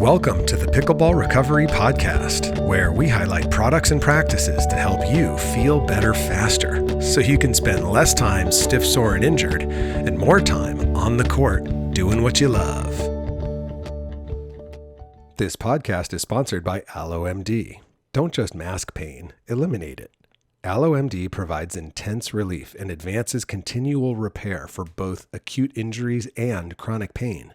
Welcome to the Pickleball Recovery Podcast, where we highlight products and practices to help you feel better faster, so you can spend less time stiff, sore, and injured, and more time on the court doing what you love. This podcast is sponsored by AlloMD. Don't just mask pain, eliminate it. AlloMD provides intense relief and advances continual repair for both acute injuries and chronic pain.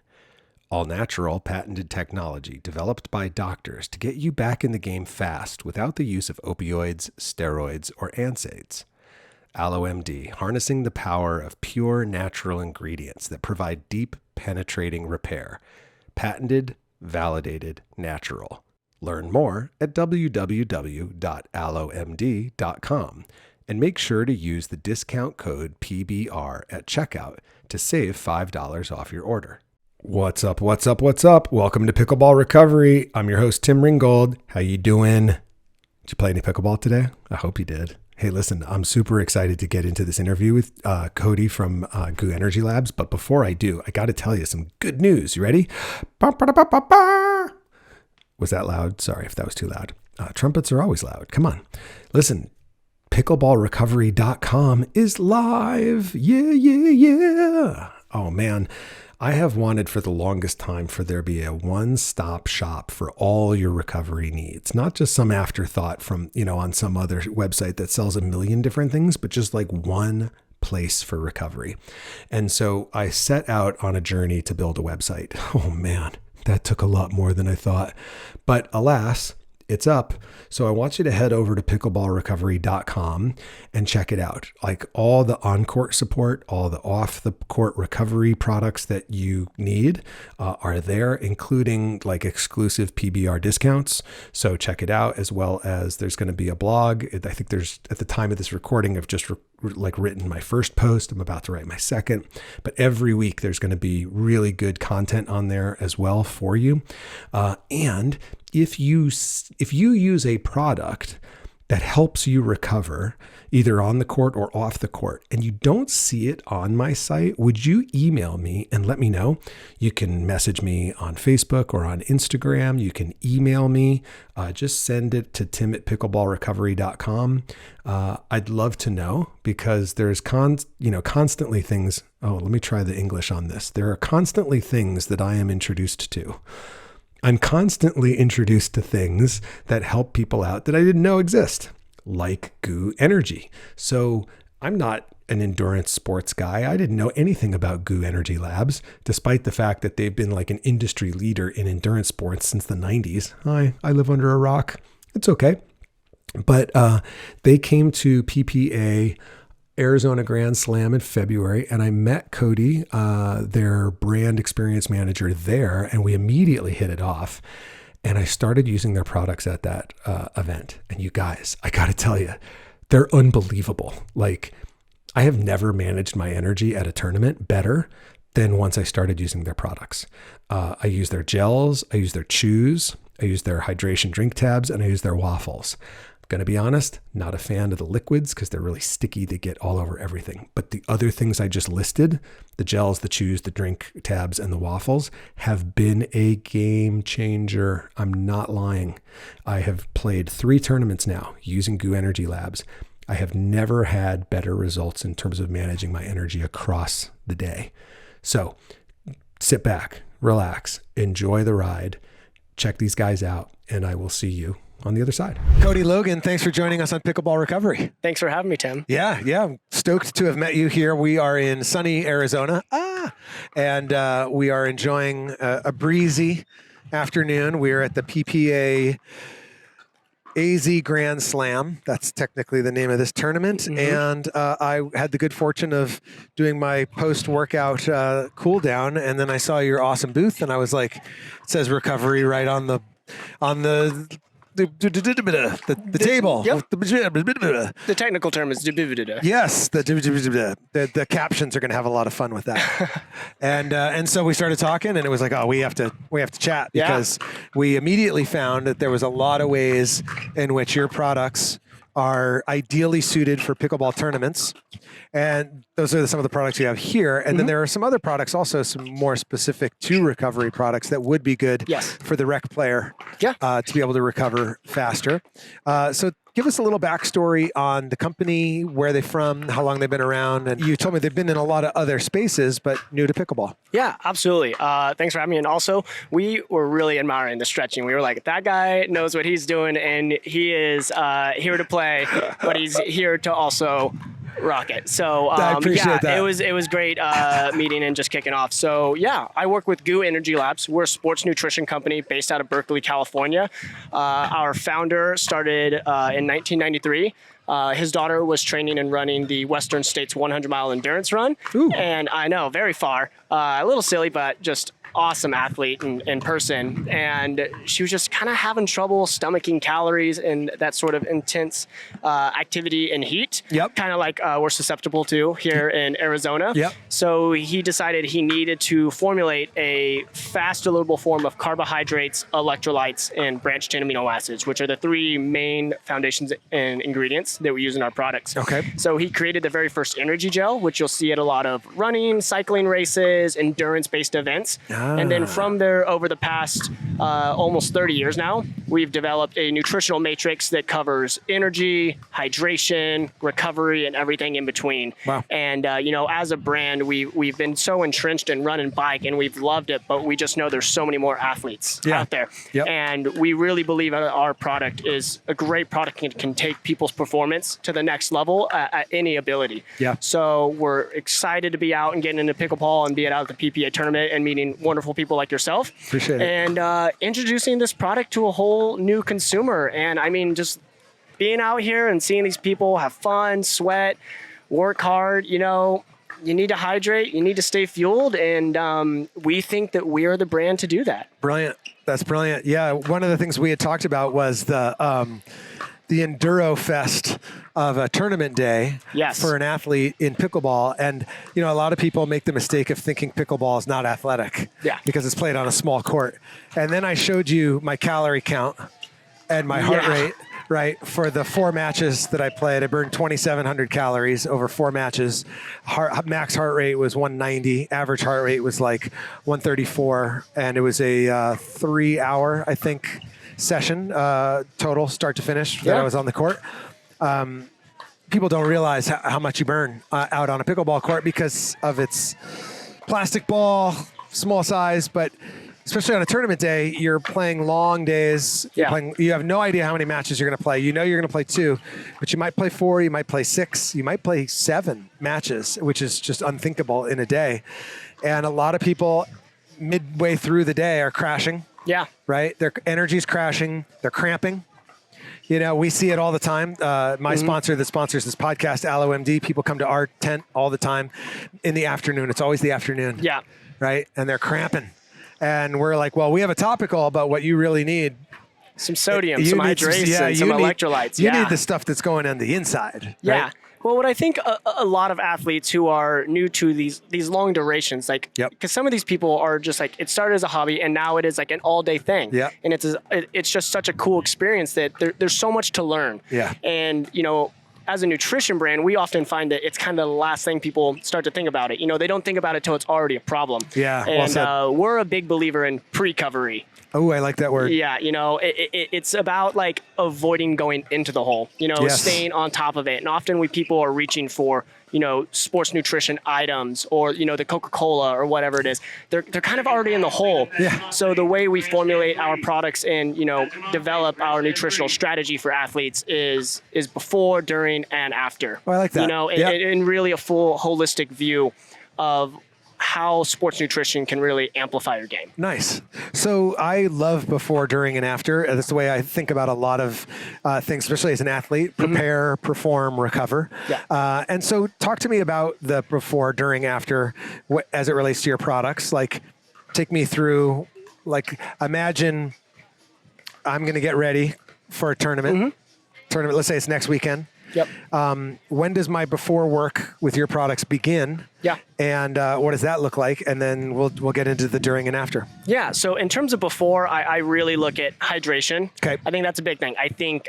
All-natural, patented technology developed by doctors to get you back in the game fast without the use of opioids, steroids, or NSAIDs. AlloMD, harnessing the power of pure natural ingredients that provide deep, penetrating repair. Patented, validated, natural. Learn more at www.allomd.com and make sure to use the discount code PBR at checkout to save $5 off your order. What's up? Welcome to Pickleball Recovery. I'm your host, Tim Ringgold. How you doing? Did you play any pickleball today? I hope you did. Hey, listen, I'm super excited to get into this interview with Cody from guenergy Labs. But before I do, I got to tell you some good news. You ready? Was that loud? Sorry if that was too loud. Trumpets are always loud. Come on. Listen, pickleballrecovery.com is live. Yeah. Oh, man. I have wanted for the longest time for there be a one-stop shop for all your recovery needs, not just some afterthought from, on some other website that sells a million different things, but just like one place for recovery. And so I set out on a journey to build a website. Oh man, that took a lot more than I thought, but alas, it's up. So I want you to head over to pickleballrecovery.com and check it out. Like all the on-court support, all the off-the-court recovery products that you need are there, including like exclusive PBR discounts. So check it out, as well as there's going to be a blog. I think there's, at the time of this recording, I've just written my first post. I'm about to write my second, but every week there's going to be really good content on there as well for you. And if you use a product that helps you recover either on the court or off the court, and you don't see it on my site, would you email me and let me know? You can message me on Facebook or on Instagram. You can email me. Just send it to tim@pickleballrecovery.com. I'd love to know, because there's constantly things. Oh, let me try the English on this. There are constantly things that I am introduced to. I'm constantly introduced to things that help people out that I didn't know exist, like guenergy. So I'm not an endurance sports guy. I didn't know anything about guenergy Labs, despite the fact that they've been like an industry leader in endurance sports since the 90s. I live under a rock. It's okay. But they came to PPA Arizona Grand Slam in February, and I met Cody, their brand experience manager there, and we immediately hit it off. And I started using their products at that event. And you guys, I got to tell you, they're unbelievable. Like, I have never managed my energy at a tournament better than once I started using their products. I use their gels, I use their chews, I use their hydration drink tabs, and I use their waffles. Going to be honest, not a fan of the liquids because they're really sticky. They get all over everything. But the other things I just listed, the gels, the chews, the drink tabs, and the waffles, have been a game changer. I'm not lying. I have played 3 tournaments now using guenergy Labs. I have never had better results in terms of managing my energy across the day. So sit back, relax, enjoy the ride, check these guys out, and I will see you on the other side. Cody Logan, thanks for joining us on Pickleball Recovery. Thanks for having me, Tim. Yeah. I'm stoked to have met you here. We are in sunny Arizona, and we are enjoying a breezy afternoon. We are at the PPA AZ Grand Slam. That's technically the name of this tournament. Mm-hmm. And I had the good fortune of doing my post-workout cool down, and then I saw your awesome booth, and I was like, it says recovery right on the table. Yep. The technical term is dibuvidida. Yes, the captions are going to have a lot of fun with that. And so we started talking, and it was like, oh, we have to chat, because we immediately found that there was a lot of ways in which your products are ideally suited for pickleball tournaments. And those are some of the products you have here. And then there are some other products, also some more specific to recovery products that would be good for the rec player to be able to recover faster. So give us a little backstory on the company, where they're from, how long they've been around. And you told me they've been in a lot of other spaces, but new to pickleball. Yeah, absolutely. Thanks for having me. And also, we were really admiring the stretching. We were like, that guy knows what he's doing, and he is here to play, but he's here to also rock it. So I appreciate that. It was great meeting and just kicking off. So yeah, I work with guenergy Labs. We're a sports nutrition company based out of Berkeley, California. Our founder started in 1993. His daughter was training and running the Western States 100-mile endurance run. Ooh. And I know, very far. A little silly, but just awesome athlete in person. And she was just kind of having trouble stomaching calories and that sort of intense activity and heat. Yep. Kind of like we're susceptible to here in Arizona. Yep. So he decided he needed to formulate a fast deliverable form of carbohydrates, electrolytes, and branched chain amino acids, which are the three main foundations and ingredients that we use in our products. Okay. So he created the very first energy gel, which you'll see at a lot of running, cycling races, endurance-based events. And then from there, over the past almost 30 years now, we've developed a nutritional matrix that covers energy, hydration, recovery, and everything in between. Wow. And, as a brand, we've been so entrenched in run and bike, and we've loved it, but we just know there's so many more athletes out there. Yep. And we really believe our product is a great product and can take people's performance to the next level at any ability. Yeah. So we're excited to be out and getting into pickleball and being out at the PPA tournament and meeting wonderful people like yourself. Appreciate it. And introducing this product to a whole new consumer. And I mean, just being out here and seeing these people have fun, sweat, work hard, you need to hydrate, you need to stay fueled. And we think that we are the brand to do that. Brilliant. That's brilliant. Yeah. One of the things we had talked about was the Enduro Fest of a tournament day for an athlete in pickleball. And, a lot of people make the mistake of thinking pickleball is not athletic because it's played on a small court. And then I showed you my calorie count and my heart rate, right? For the 4 matches that I played, I burned 2,700 calories over 4 matches. Max heart rate was 190. Average heart rate was like 134. And it was a 3-hour, I think, session total, start to finish, that I was on the court. People don't realize how much you burn out on a pickleball court because of its plastic ball, small size, but especially on a tournament day, you're playing long days. You have no idea how many matches you're going to play. You're going to play 2, but you might play 4, you might play 6, you might play 7 matches, which is just unthinkable in a day. And a lot of people midway through the day are crashing. Yeah. Right? Their energy's crashing. They're cramping. We see it all the time. My sponsor that sponsors this podcast, AlloMD, people come to our tent all the time in the afternoon. It's always the afternoon. Yeah. Right? And they're cramping. And we're like, well, we have a topical about what you really need. Some sodium, some hydration, some electrolytes. You need the stuff that's going on the inside. Yeah. Right? Well, what I think a lot of athletes who are new to these long durations, because some of these people are just like, it started as a hobby and now it is like an all-day thing. Yeah. And it's just such a cool experience that there's so much to learn. Yeah. And, as a nutrition brand, we often find that it's kind of the last thing people start to think about it. They don't think about it till it's already a problem. Yeah. And we're a big believer in pre-covery. Oh, I like that word. Yeah, it's about like avoiding going into the hole, staying on top of it. And often people are reaching for, sports nutrition items or, the Coca-Cola or whatever it is. They're kind of already in the hole. Yeah. So the way we formulate our products and, develop our nutritional strategy for athletes is before, during, and after. Oh, I like that. And really a full holistic view of how sports nutrition can really amplify your game. Nice. So I love before, during, and after. That's the way I think about a lot of things, especially as an athlete: prepare, perform, recover. Yeah. And so talk to me about the before, during, after, as it relates to your products. Like, take me through, imagine I'm going to get ready for a tournament. Let's say it's next weekend. Yep. When does my before work with your products begin? Yeah. And what does that look like? And then we'll get into the during and after. Yeah. So in terms of before, I really look at hydration. Okay. I think that's a big thing. I think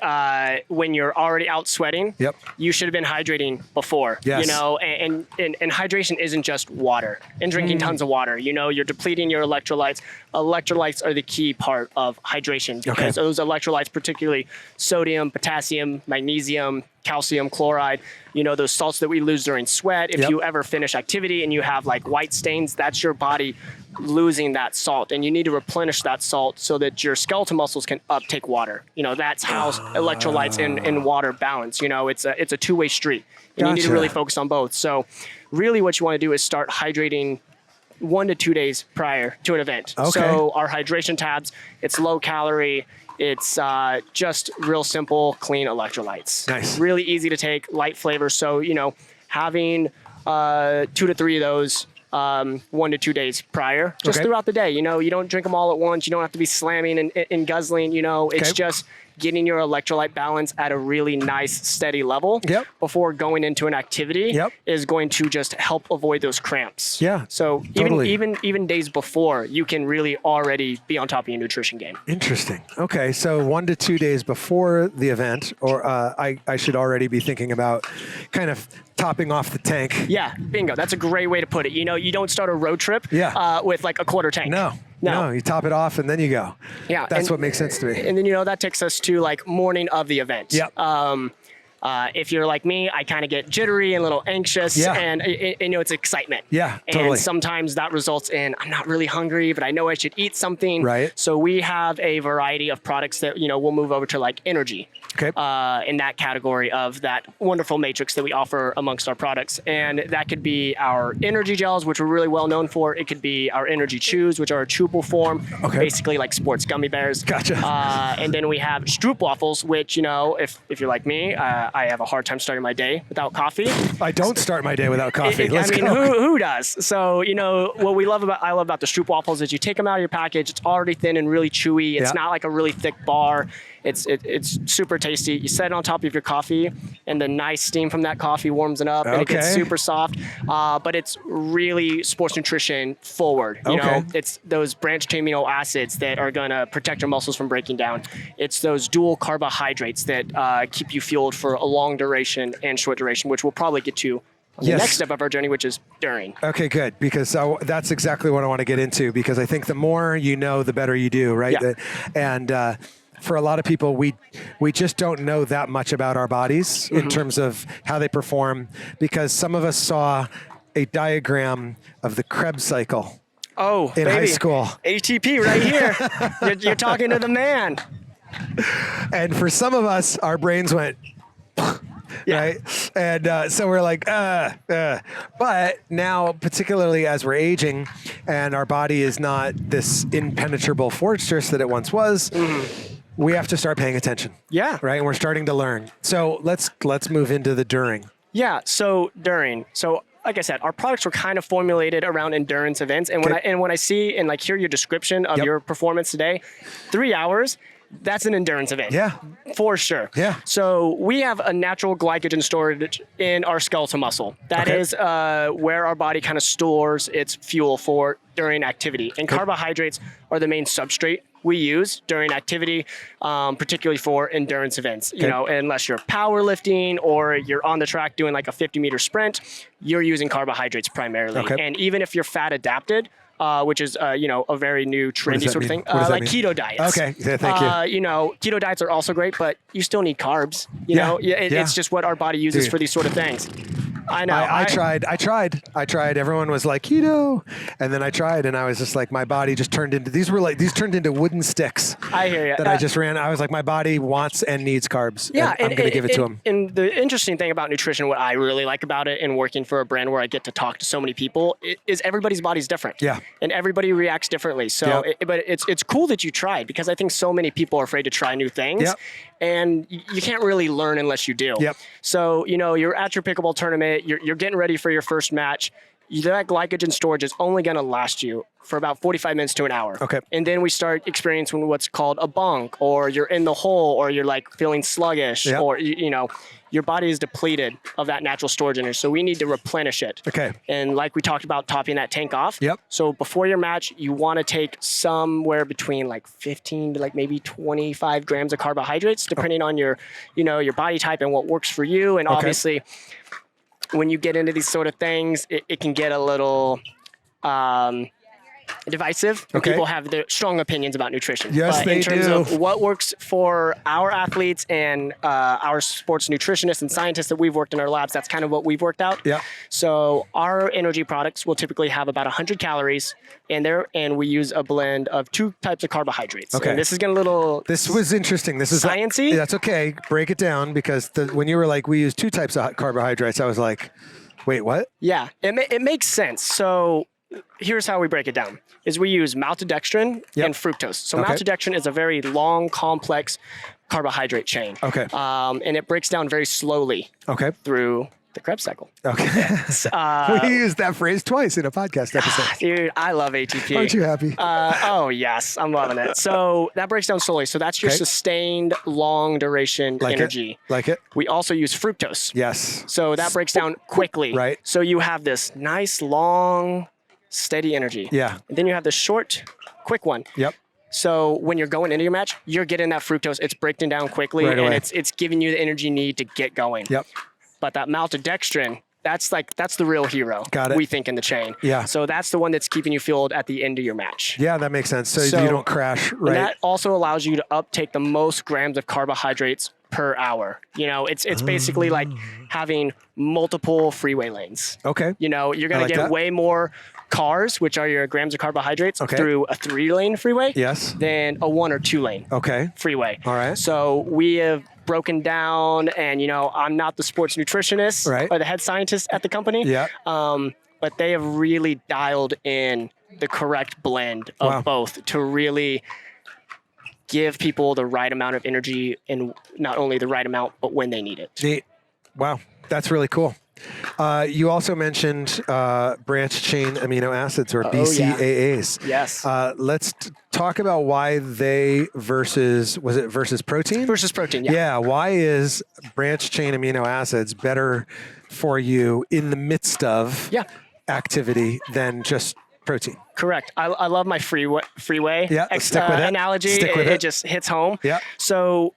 when you're already out sweating, yep. you should have been hydrating before. Yes. You know, and hydration isn't just water and drinking tons of water. You know, you're depleting your electrolytes. Electrolytes are the key part of hydration because those electrolytes, particularly sodium, potassium, magnesium, calcium, chloride, you know, those salts that we lose during sweat. If you ever finish activity and you have like white stains, that's your body losing that salt, and you need to replenish that salt so that your skeletal muscles can uptake water. You know, that's how electrolytes and water balance. You know, it's a two-way street, and you need to really focus on both. So really what you want to do is start hydrating 1 to 2 days prior to an event. So our hydration tabs, it's low calorie. It's just real simple, clean electrolytes. Nice. Really easy to take, light flavor. So, you know, having 2 to 3 of those 1 to 2 days prior, just throughout the day. You know, you don't drink them all at once. You don't have to be slamming and guzzling. You know, it's just getting your electrolyte balance at a really nice, steady level before going into an activity is going to just help avoid those cramps. Yeah. So even days before, you can really already be on top of your nutrition game. Interesting. Okay. So 1 to 2 days before the event, or I should already be thinking about kind of topping off the tank. Yeah. Bingo. That's a great way to put it. You know, you don't start a road trip with like a quarter tank. No, you top it off and then you go. Yeah. That's what makes sense to me. And then, you know, that takes us to like morning of the event. Yep. If you're like me, I kind of get jittery and a little anxious and you know, it's excitement. Yeah, totally. And sometimes that results in, I'm not really hungry, but I know I should eat something. Right. So we have a variety of products that, you know, we'll move over to like Guenergy. Okay. In that category of that wonderful matrix that we offer amongst our products. And that could be our energy gels, which we're really well known for. It could be our energy chews, which are a chewable form, basically like sports gummy bears. Gotcha. And then we have Stroop waffles, which, you know, if you're like me, I have a hard time starting my day without coffee. I don't start my day without coffee. Let's go. Who does? So, you know, what I love about the Stroop waffles is you take them out of your package. It's already thin and really chewy. It's not like a really thick bar. It's super tasty. You set it on top of your coffee, and the nice steam from that coffee warms it up, and it gets super soft. But it's really sports nutrition forward. You know, it's those branched amino acids that are going to protect your muscles from breaking down. It's those dual carbohydrates that keep you fueled for a long duration and short duration, which we'll probably get to on the next step of our journey, which is during. Okay, good. Because that's exactly what I want to get into, because I think the more you know, the better you do, right? Yeah. And for a lot of people, we just don't know that much about our bodies in terms of how they perform, because some of us saw a diagram of the Krebs cycle in high school. ATP right here. you're talking to the man. And for some of us, our brains went... Right. And so we're like, but now, particularly as we're aging and our body is not this impenetrable fortress that it once was, we have to start paying attention. Yeah. Right. And we're starting to learn. So let's move into the during. Yeah. So during. So like I said, our products were kind of formulated around endurance events. And when I see and like hear your description of your performance today, 3 hours, that's an endurance event. Yeah. For sure. Yeah. So we have a natural glycogen storage in our skeletal muscle. That is where our body kind of stores its fuel for during activity. And carbohydrates are the main substrate we use during activity, particularly for endurance events. You know, unless you're powerlifting or you're on the track doing like a 50-meter sprint, you're using carbohydrates primarily. And even if you're fat adapted, which is, you know, a very new trendy sort of thing, like keto diets. Okay, thank you. You know, keto diets are also great, but you still need carbs. You know, it's just what our body uses for these sort of things. I know. I tried. Everyone was like keto, and then I tried, and I was just like, my body just turned into these turned into wooden sticks. I hear you. That I just ran. I was like, my body wants and needs carbs. Yeah, and I'm going to give it to him. And the interesting thing about nutrition, what I really like about it, and working for a brand where I get to talk to so many people, is everybody's body's different. Yeah. And everybody reacts differently. So, but it's cool that you tried, because I think so many people are afraid to try new things. Yep. And you can't really learn unless you do. Yep. So, you know, you're at your pickleball tournament, you're getting ready for your first match. That glycogen storage is only going to last you for about 45 minutes to an hour. Okay. And then we start experiencing what's called a bonk, or you're in the hole, or you're like feeling sluggish, or, you know, your body is depleted of that natural storage energy. So we need to replenish it. Okay. And like we talked about, topping that tank off. Yep. So before your match, you want to take somewhere between like 15 to like maybe 25 grams of carbohydrates, depending on your, your body type and what works for you. And obviously, when you get into these sort of things, it can get a little divisive. Okay. People have their strong opinions about nutrition. Yes, but they in terms do. of what works for our athletes and our sports nutritionists and scientists that we've worked in our labs, that's kind of what we've worked out. Yeah. So our energy products will typically have about 100 calories in there, and we use a blend of 2 types of carbohydrates. Okay. And this is getting a little This was interesting. This is sciencey. That's okay. Break it down, because when you were like, we use 2 types of carbohydrates, I was like, wait, what? Yeah, it makes sense. So here's how we break it down, is we use maltodextrin and fructose. So maltodextrin is a very long, complex carbohydrate chain. Okay. And it breaks down very slowly through the Krebs cycle. Okay. We used that phrase twice in a podcast episode. Dude, I love ATP. Aren't you happy? Oh, yes. I'm loving it. So that breaks down slowly. So that's your sustained, long duration energy. Like it. We also use fructose. Yes. So that breaks down quickly. Right. So you have this nice, long, steady energy. Yeah. And then you have the short, quick one. Yep. So when you're going into your match, you're getting that fructose. It's breaking down quickly, right and away. it's giving you the energy you need to get going. Yep. But that maltodextrin, that's the real hero. Got it. We think in the chain. Yeah. So that's the one that's keeping you fueled at the end of your match. Yeah, that makes sense. So you don't crash, right? And that also allows you to uptake the most grams of carbohydrates per hour. It's basically like having multiple freeway lanes. Okay. You're going to get way more cars, which are your grams of carbohydrates, through a 3-lane freeway than a 1 or 2 lane freeway. All right. So we have broken down, and I'm not the sports nutritionist or the head scientist at the company. Yeah. But they have really dialed in the correct blend of both to really give people the right amount of energy, and not only the right amount, but when they need it. Neat. Wow. That's really cool. You also mentioned branched chain amino acids, or BCAAs. Yes. Let's talk about why they versus protein? Versus protein, yeah. Yeah. Why is branched chain amino acids better for you in the midst of activity than just protein? Correct. I love my freeway stick with it. analogy. Stick with it just hits home. Yeah. So,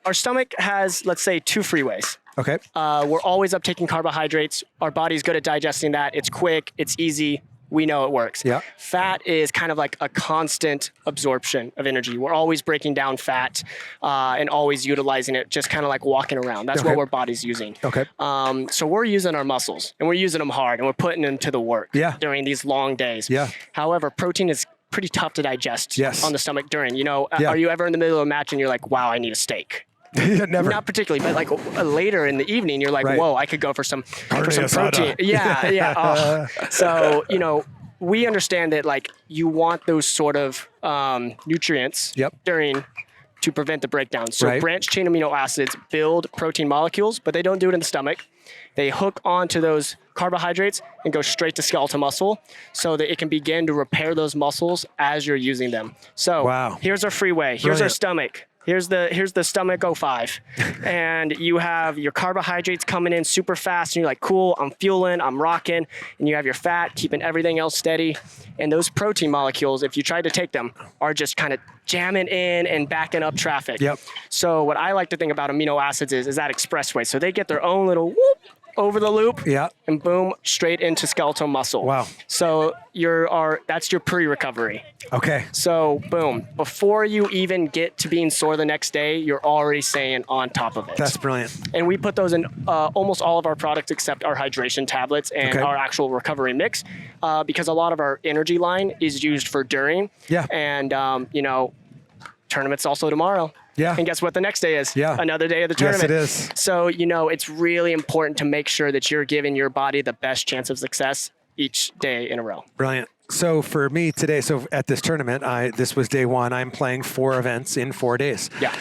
our stomach has, let's say, 2 freeways. Okay. We're always uptaking carbohydrates. Our body's good at digesting that. It's quick. It's easy. We know it works. Yeah. Fat is kind of like a constant absorption of energy. We're always breaking down fat and always utilizing it, just kind of like walking around. That's what our body's using. Okay. So we're using our muscles, and we're using them hard, and we're putting them to the work during these long days. Yeah. However, protein is pretty tough to digest on the stomach during. Yeah. Are you ever in the middle of a match and you're like, wow, I need a steak? Never. Not particularly, but like later in the evening, you're like, whoa, I could go for some protein. asada. Yeah. Oh. So, we understand that like you want those sort of nutrients to prevent the breakdown. So branched chain amino acids build protein molecules, but they don't do it in the stomach. They hook onto those carbohydrates and go straight to skeletal muscle, so that it can begin to repair those muscles as you're using them. So here's our freeway. Here's our stomach. Here's the stomach 05. And you have your carbohydrates coming in super fast, and you're like, cool, I'm fueling, I'm rocking. And you have your fat keeping everything else steady. And those protein molecules, if you try to take them, are just kind of jamming in and backing up traffic. Yep. So what I like to think about amino acids is that expressway. So they get their own little whoop over the loop, and boom, straight into skeletal muscle. Wow. So that's your pre-recovery. Okay. So boom, before you even get to being sore the next day, you're already staying on top of it. That's brilliant. And we put those in almost all of our products except our hydration tablets and our actual recovery mix, because a lot of our energy line is used for during. Yeah. And tournament's also tomorrow. Yeah. And guess what the next day is? Yeah. Another day of the tournament. Yes, it is. So, it's really important to make sure that you're giving your body the best chance of success each day in a row. Brilliant. So for me today, at this tournament, this was day 1. I'm playing 4 events in 4 days. Yeah.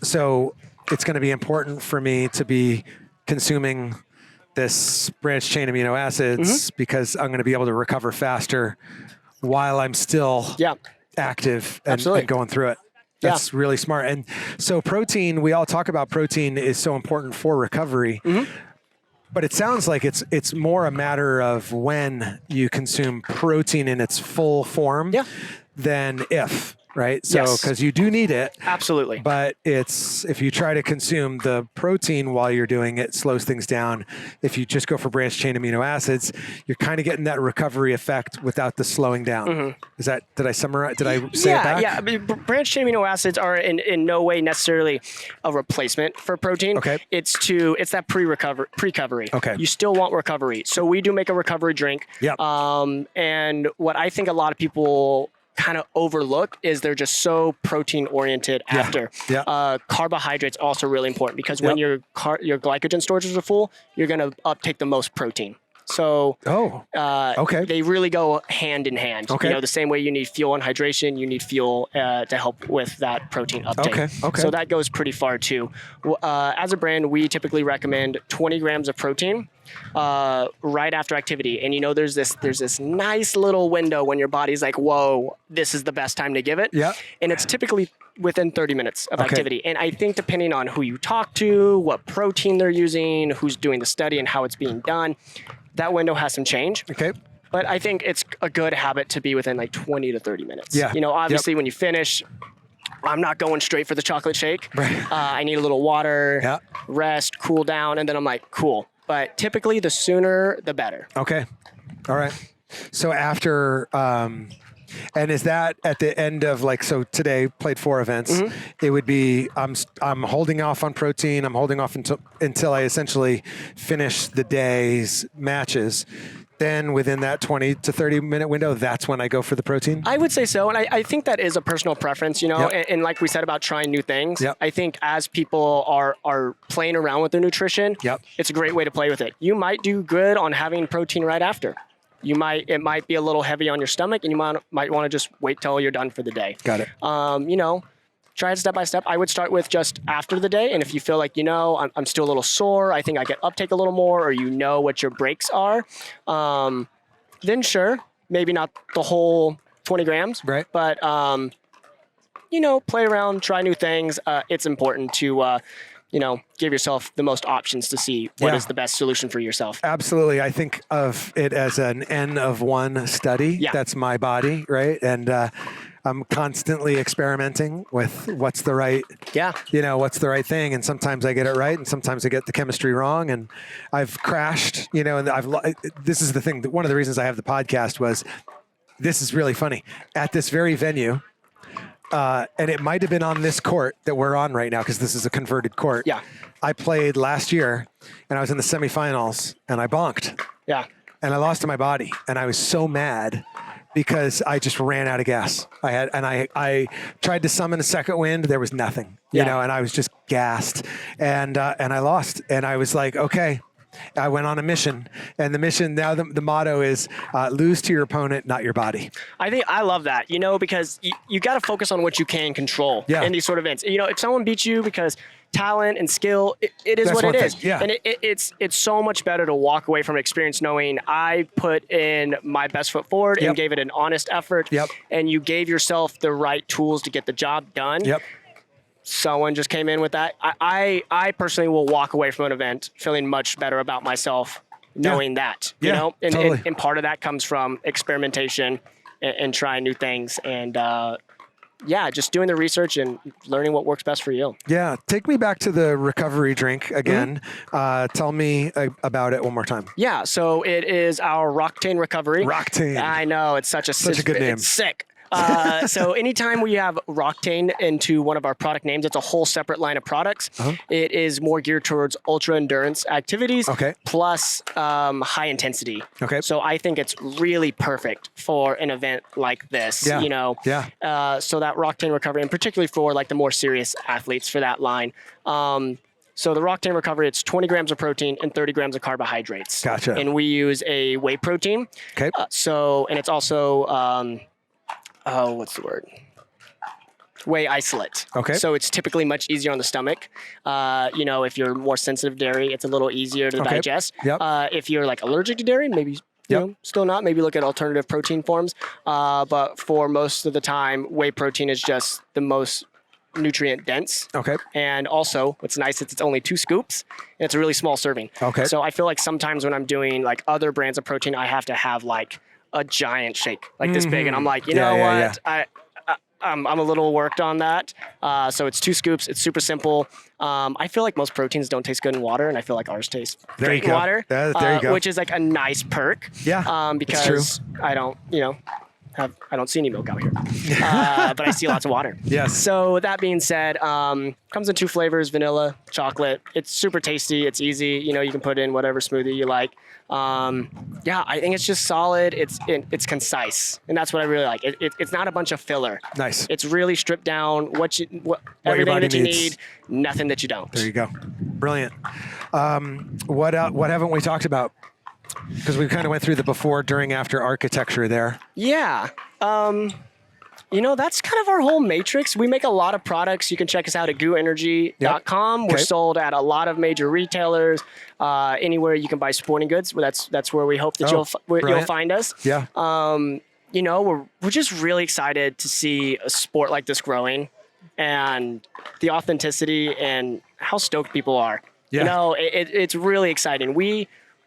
So it's going to be important for me to be consuming this branched chain amino acids, because I'm going to be able to recover faster while I'm still active and going through it. That's really smart. And so protein, we all talk about protein is so important for recovery. But it sounds like it's more a matter of when you consume protein in its full form than if, right? So, because you do need it. Absolutely. But if you try to consume the protein while you're doing it, slows things down. If you just go for branched chain amino acids, you're kind of getting that recovery effect without the slowing down. Did I summarize? Did I say it back? Yeah. I mean, branched chain amino acids are in no way necessarily a replacement for protein. Okay. It's that pre-recovery. Okay. You still want recovery. So we do make a recovery drink. Yeah. And what I think a lot of people kind of overlook is they're just so protein oriented after. Carbohydrates also really important because when your glycogen storages are full, you're going to uptake the most protein. So they really go hand in hand. You know, the same way you need fuel and hydration, you need fuel to help with that protein uptake. So that goes pretty far too. As a brand, we typically recommend 20 grams of protein right after activity. And you know, there's this nice little window when your body's like, whoa, this is the best time to give it. And it's typically within 30 minutes of activity. And I think depending on who you talk to, what protein they're using, who's doing the study and how it's being done, that window has some change. But I think it's a good habit to be within like 20 to 30 minutes. You know, obviously when you finish, I'm not going straight for the chocolate shake. I need a little water, rest, cool down, and then I'm like, cool. But typically the sooner, the better. Okay. All right. So after, and is that at the end of so today played 4 events, it would be, I'm holding off on protein. I'm holding off until I essentially finish the day's matches. Then within that 20 to 30 minute window, that's when I go for the protein? I would say so. And I think that is a personal preference, you know, and like we said about trying new things, I think as people are playing around with their nutrition, it's a great way to play with it. You might do good on having protein right after. It might be a little heavy on your stomach and you might want to just wait till you're done for the day. Got it. You know, try it step by step. I would start with just after the day. And if you feel like, you know, I'm still a little sore, I think I get uptake a little more, or you know what your breaks are, then sure, maybe not the whole 20 grams. Right. But, you know, play around, try new things. It's important to, you know, give yourself the most options to see what is the best solution for yourself. Absolutely. I think of it as an N of 1 study. That's my body, right? And I'm constantly experimenting with what's the right, what's the right thing. And sometimes I get it right, and sometimes I get the chemistry wrong. And I've crashed, you know, and this is the thing. One of the reasons I have the podcast was, this is really funny. At this very venue, and it might have been on this court that we're on right now, because this is a converted court. I played last year, and I was in the semifinals, and I bonked. And I lost to my body, and I was so mad because I just ran out of gas. I tried to summon a second wind. There was nothing, you know, and I was just gassed, and I lost. And I was like, okay. I went on a mission, and the mission now, the motto is lose to your opponent, not your body. I think I love that, you know, because you got to focus on what you can control in these sort of events. You know, if someone beats you because talent and skill, it is That's what it is. thing. And it's so much better to walk away from experience knowing I put in my best foot forward and gave it an honest effort, and you gave yourself the right tools to get the job done. Someone just came in with that. I personally will walk away from an event feeling much better about myself knowing that, you know, and part of that comes from experimentation and trying new things, and just doing the research and learning what works best for you. Yeah. Take me back to the recovery drink again. Tell me about it one more time. Yeah. So it is our Roctane Recovery. Roctane. I know. It's such a good name. It's sick. So anytime we have Roctane into one of our product names, it's a whole separate line of products. It is more geared towards ultra endurance activities plus high intensity. So I think it's really perfect for an event like this, you know. So that Roctane Recovery, and particularly for like the more serious athletes for that line. So the Roctane Recovery, it's 20 grams of protein and 30 grams of carbohydrates. Gotcha. And we use a whey protein. And it's also what's the word? Whey isolate. So it's typically much easier on the stomach. You know, if you're more sensitive to dairy, it's a little easier to digest. If you're like allergic to dairy, maybe you know, still not. Maybe look at alternative protein forms. But for most of the time, whey protein is just the most nutrient dense. Okay. And also, what's nice is it's only 2 scoops, and it's a really small serving. Okay. So I feel like sometimes when I'm doing like other brands of protein, I have to have like a giant shake like this big, and I'm like, you know what? Yeah. I'm a little worked on that. So it's 2 scoops. It's super simple. I feel like most proteins don't taste good in water, and I feel like ours taste great in water. There you go. Which is like a nice perk. Yeah. Because I don't, I don't see any milk out here, but I see lots of water. Yes. So that being said, comes in 2 flavors: vanilla, chocolate. It's super tasty. It's easy. You can put in whatever smoothie you like. I think it's just solid. It's concise, and that's what I really like. It's not a bunch of filler. Nice. It's really stripped down everything that you need, nothing that you don't. There you go. Brilliant. What haven't we talked about? Because we kind of went through the before, during, after architecture there. Yeah. That's kind of our whole matrix. We make a lot of products. You can check us out at guenergy.com. Yep. We're sold at a lot of major retailers. Anywhere you can buy sporting goods. That's where we hope that you'll find us. Yeah. We're just really excited to see a sport like this growing, and the authenticity and how stoked people are. Yeah. It's really exciting.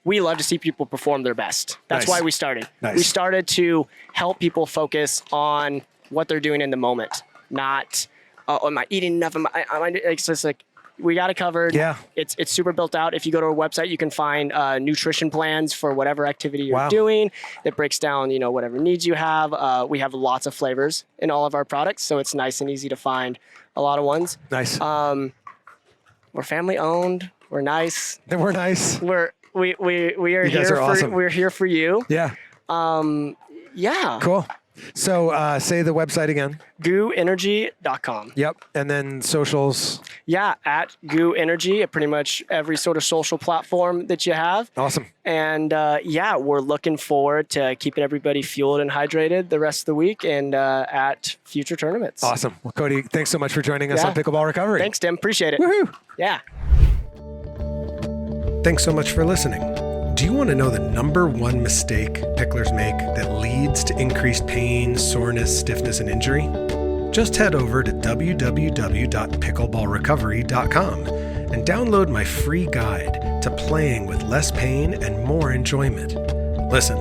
We love to see people perform their best. That's why we started. Nice. We started to help people focus on what they're doing in the moment, not, am I eating enough? It's just like, we got it covered. Yeah. It's super built out. If you go to our website, you can find nutrition plans for whatever activity you're doing that breaks down, whatever needs you have. We have lots of flavors in all of our products, so it's nice and easy to find a lot of ones. Nice. We're family owned. We're nice. We're nice. We are here awesome. We're here for you. Yeah. Yeah. Cool. So say the website again. guenergy.com. Yep. And then socials. Yeah, at guenergy at pretty much every sort of social platform that you have. Awesome. And we're looking forward to keeping everybody fueled and hydrated the rest of the week and at future tournaments. Awesome. Well, Cody, thanks so much for joining us on Pickleball Recovery. Thanks, Tim. Appreciate it. Woohoo. Yeah. Thanks so much for listening. Do you want to know the #1 mistake picklers make that leads to increased pain, soreness, stiffness, and injury? Just head over to www.pickleballrecovery.com and download my free guide to playing with less pain and more enjoyment. Listen,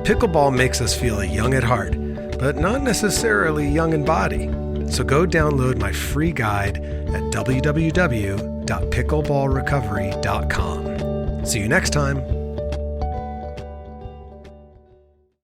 pickleball makes us feel young at heart, but not necessarily young in body. So go download my free guide at www.pickleballrecovery.com. See you next time.